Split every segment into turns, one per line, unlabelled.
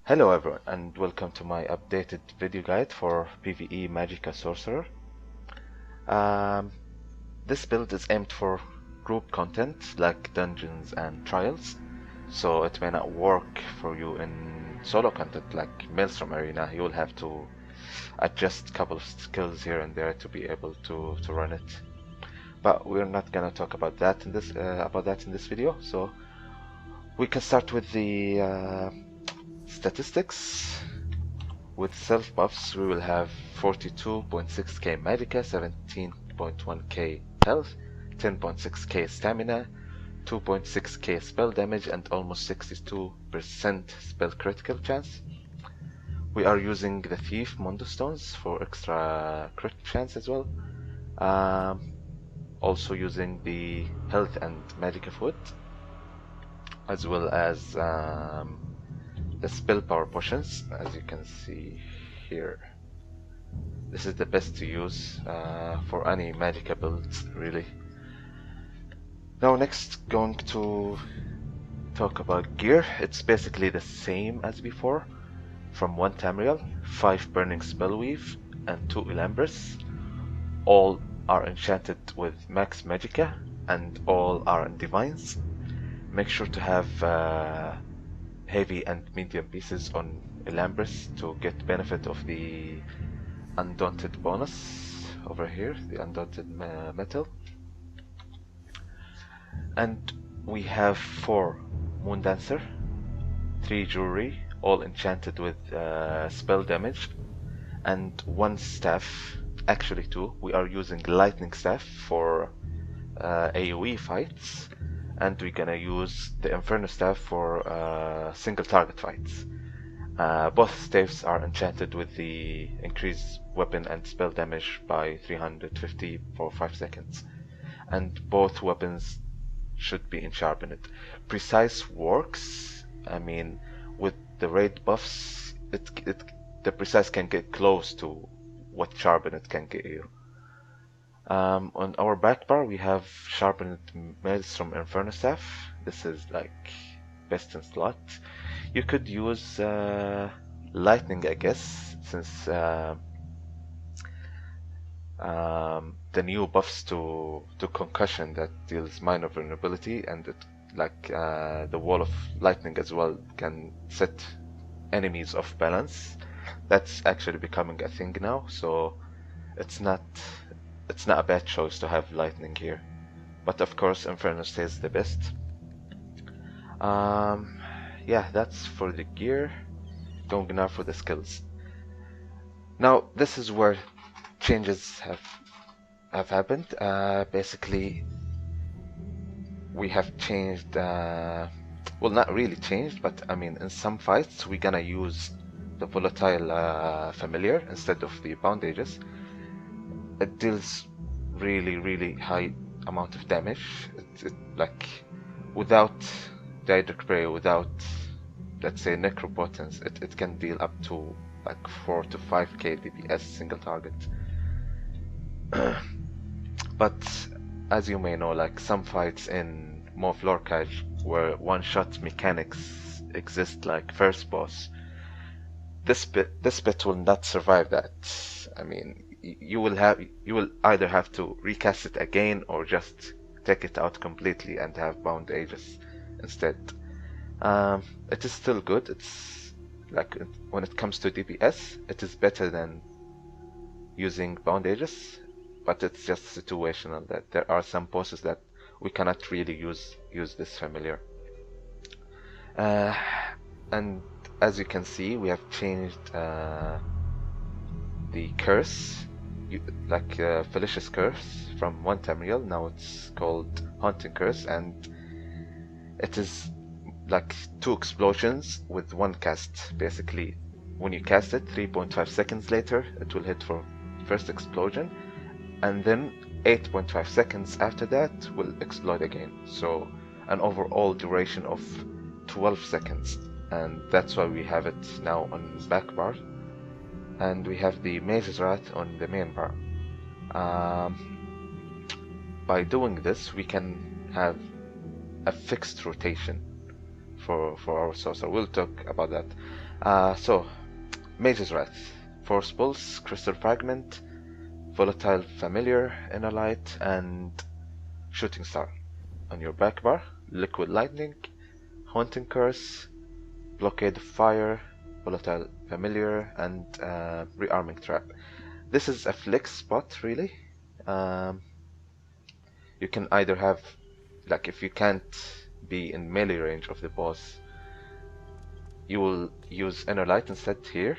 Hello everyone and welcome to my updated video guide for PVE Magicka Sorcerer. This build is aimed for group content like dungeons and trials, so it may not work for you in solo content like Maelstrom Arena. You will have to adjust a couple of skills here and there to be able to run it. But we're not gonna talk about that in this video, so we can start with the statistics. With self buffs we will have 42.6k Magicka, 17.1k health, 10.6k stamina, 2.6k spell damage and almost 62% spell critical chance. We are using the Thief Mondo Stones for extra crit chance as well. Also using the health and Magicka foot, as well as the spell power potions, as you can see here. This is the best to use for any Magicka builds, really. Now next, going to talk about gear. It's basically the same as before. From 1 Tamriel, 5 Burning Spellweave and 2 Elambris. All are enchanted with max Magicka and all are in Divines. Make sure to have heavy and medium pieces on Elambris to get benefit of the Undaunted bonus over here, the Undaunted metal. And we have 4 Moondancer, 3 Jewelry, all enchanted with spell damage, and 1 staff, actually 2. We are using Lightning Staff for AoE fights, and we're gonna use the Infernus Staff for single target fights. Both staves are enchanted with the increased weapon and spell damage by 350 for 5 seconds, and both weapons should be encharpened. Precise works, I mean, with the raid buffs, the precise can get close to what sharpened can get you. On our back bar we have sharpened Maelstrom Infernus Staff. This is like best in slot. You could use lightning, I guess, since the new buffs to concussion that deals minor vulnerability, and it, like the wall of lightning as well, can set enemies off balance. That's actually becoming a thing now, so it's not a bad choice to have lightning here. But of course Infernus stays the best. Yeah, that's for the gear. Going now for the skills. Now this is where changes have happened. Basically we have changed, well, not really changed, but I mean, in some fights we're gonna use the volatile familiar instead of the bandages. It deals really high amount of damage. Like, without Daedric Prey, without, let's say, Necropotence, it can deal up to like 4 to 5k DPS single target. But as you may know, like some fights in Mauve Lorcage where one-shot mechanics exist, like first boss, this bit will not survive that. I mean, you will either have to recast it again or just take it out completely and have bound ages instead. It is still good. It's like, when it comes to DPS, it is better than using bound ages, but it's just situational that there are some bosses that we cannot really use this familiar. And as you can see, we have changed the curse, like Felicia's Curse from 1 Tamriel. Now it's called Haunting Curse, and it is like 2 explosions with 1 cast. Basically, when you cast it, 3.5 seconds later it will hit for first explosion, and then 8.5 seconds after that will explode again. So an overall duration of 12 seconds, and that's why we have it now on back bar, and we have the Mage's Wrath on the main bar. By doing this, we can have a fixed rotation for our sorcerer. We'll talk about that. So, Mage's Wrath, Force Pulse, Crystal Fragment, Volatile Familiar, Inner Light, and Shooting Star. On your back bar, Liquid Lightning, Haunting Curse, Blockade of Fire, Volatile Familiar, and Rearming Trap. This is a flex spot, really. You can either have, like, if you can't be in melee range of the boss, you will use Inner Light instead here.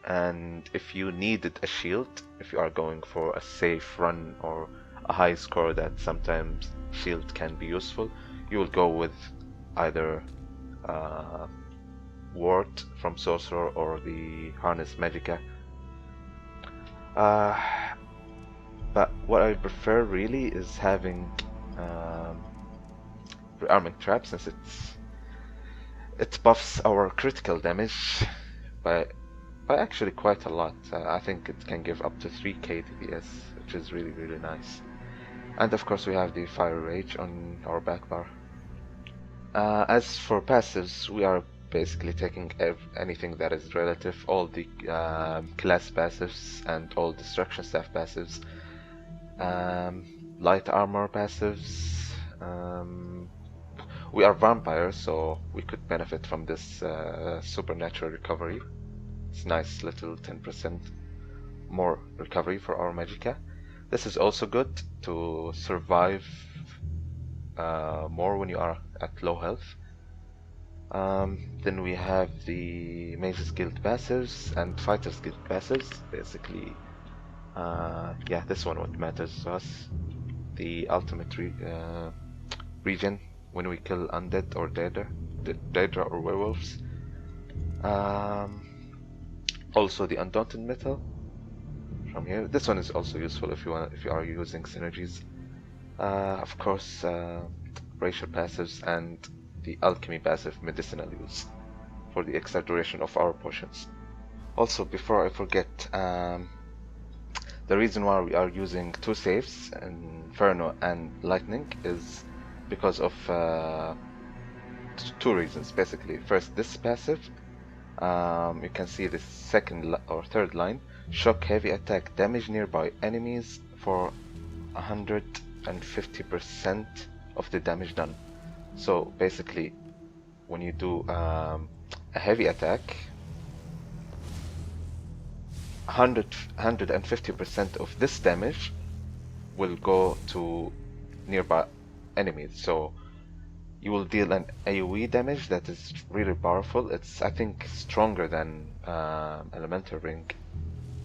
And if you needed a shield, if you are going for a safe run or a high score that sometimes shield can be useful, you will go with either Ward from Sorcerer or the Harness Magicka. But what I prefer really is having Rearming Trap, since it buffs our critical damage by actually quite a lot. I think it can give up to 3k DPS, which is really, really nice. And of course we have the Fire Rage on our back bar. As for passives, we are basically taking anything that is relative, all the class passives and all destruction staff passives, light armor passives. We are vampires, so we could benefit from this supernatural recovery. It's nice little 10% more recovery for our Magicka. This is also good to survive more when you are at low health. Then we have the Mage's Guild passives and Fighter's Guild passives. Basically, yeah, this one what matters to us. The ultimate regen when we kill undead or Daedra or werewolves. Also the Undaunted Metal from here. This one is also useful if you are using synergies. Of course, racial passives and the alchemy passive medicinal use for the extra duration of our potions. Also, before I forget, the reason why we are using two saves, Inferno and Lightning, is because of two reasons basically. First, this passive, you can see the second or third line, shock heavy attack damage nearby enemies for 150% of the damage done. So basically, when you do a heavy attack, 150% of this damage will go to nearby enemies. So you will deal an AoE damage that is really powerful. It's, I think, stronger than Elemental Ring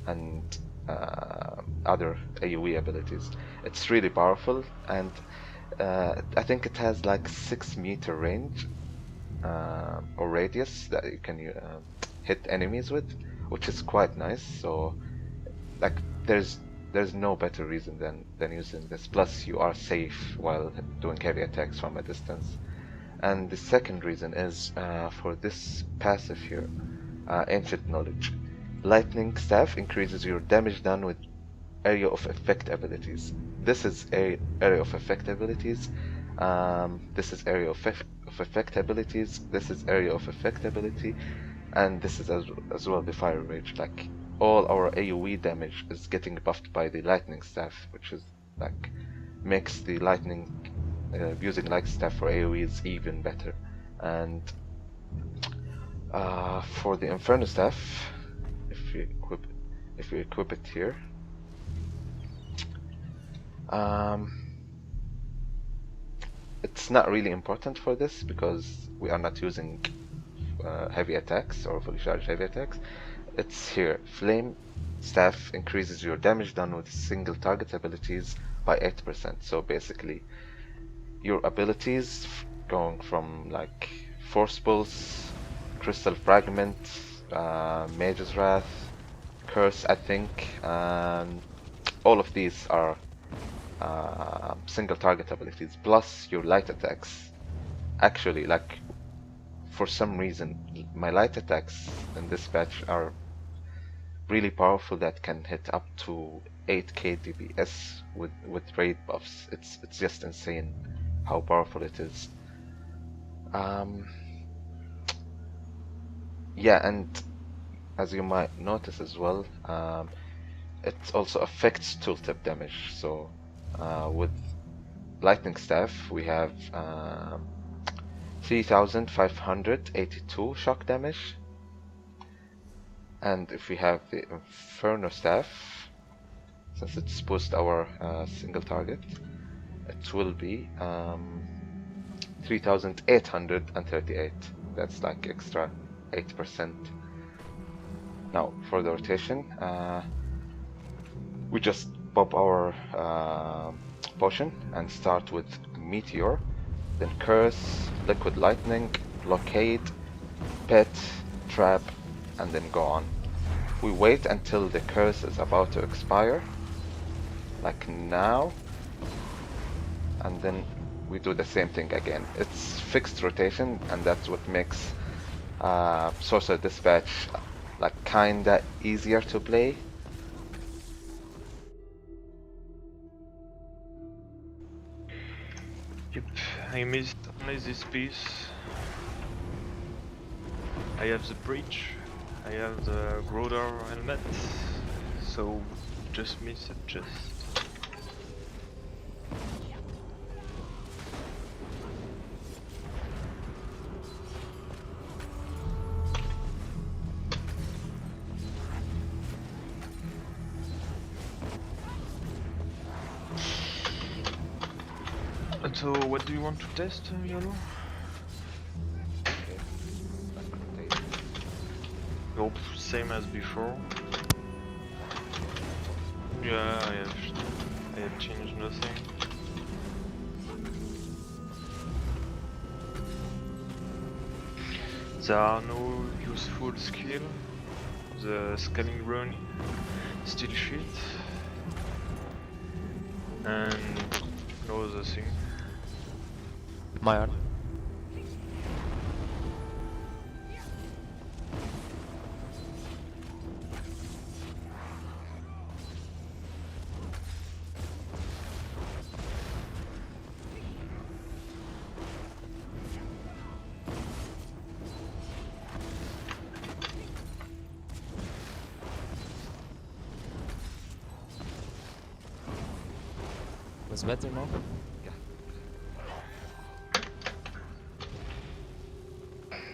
and other AoE abilities. It's really powerful, and I think it has like 6 meter range or radius that you can hit enemies with, which is quite nice. So like there's no better reason than using this. Plus you are safe while doing heavy attacks from a distance. And the second reason is for this passive here, Ancient Knowledge. Lightning Staff increases your damage done with area of effect abilities. This is area of effect abilities. This is area of effect abilities. This is area of effect ability, and this is as well the Fire Rage. Like all our AoE damage is getting buffed by the Lightning Staff, which is like makes the lightning using Lightning Staff for AoE is even better. And for the Infernus Staff, if we equip it here, it's not really important for this because we are not using heavy attacks or fully charged heavy attacks. It's here. Flame Staff increases your damage done with single target abilities by 8%. So basically your abilities going from like Force Pulse, Crystal Fragment, Mage's Wrath, Curse, I think, all of these are single target abilities, plus your light attacks. Actually, like for some reason my light attacks in this patch are really powerful, that can hit up to 8k DPS with raid buffs. It's just insane how powerful it is. Yeah, and as you might notice as well, it also affects tooltip damage. So with lightning staff we have 3582 shock damage, and if we have the Infernus staff, since it's boost our single target, it will be 3838. That's like extra 8%. Now for the rotation, we just pop our potion and start with Meteor, then Curse, Liquid Lightning, Blockade, Pet, Trap, and then go on. We wait until the Curse is about to expire, like now, and then we do the same thing again. It's fixed rotation, and that's what makes Sorcerer Dispatch like kinda easier to play.
Yep, I missed only this piece. I have the bridge, I have the Groder helmet, so just miss it, just. So what do you want to test, Yolo? Nope, same as before. Yeah, I have changed nothing. There are no useful skill. The scaling run still shit. And no other thing.
My own. Was better now?
Yeah.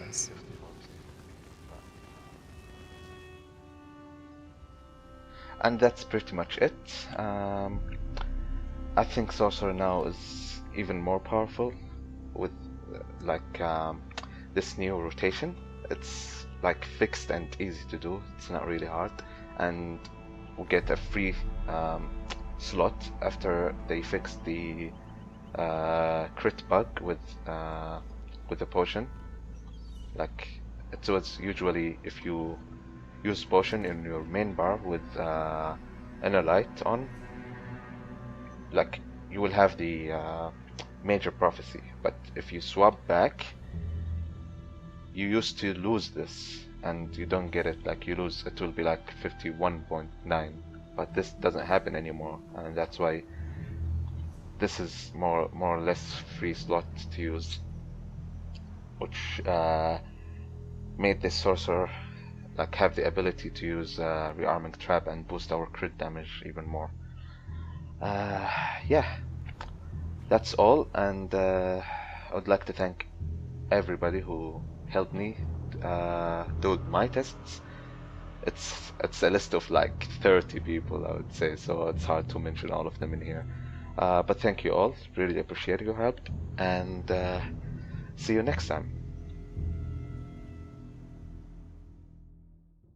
Nice.
And that's pretty much it. I think Sorcerer now is even more powerful with this new rotation. It's like fixed and easy to do. It's not really hard, and we'll get a free slot after they fix the crit bug with the potion. Like it was usually if you use potion in your main bar with inner light on, like you will have the major prophecy, but if you swap back, you used to lose this and you don't get it. Like you lose, it will be like 51.9, but this doesn't happen anymore, and that's why this is more or less free slot to use, which made this sorcerer like have the ability to use rearming trap and boost our crit damage even more. Yeah, that's all, and I would like to thank everybody who helped me do my tests. It's a list of like 30 people, I would say, so it's hard to mention all of them in here. But thank you all, really appreciate your help, and see you next time.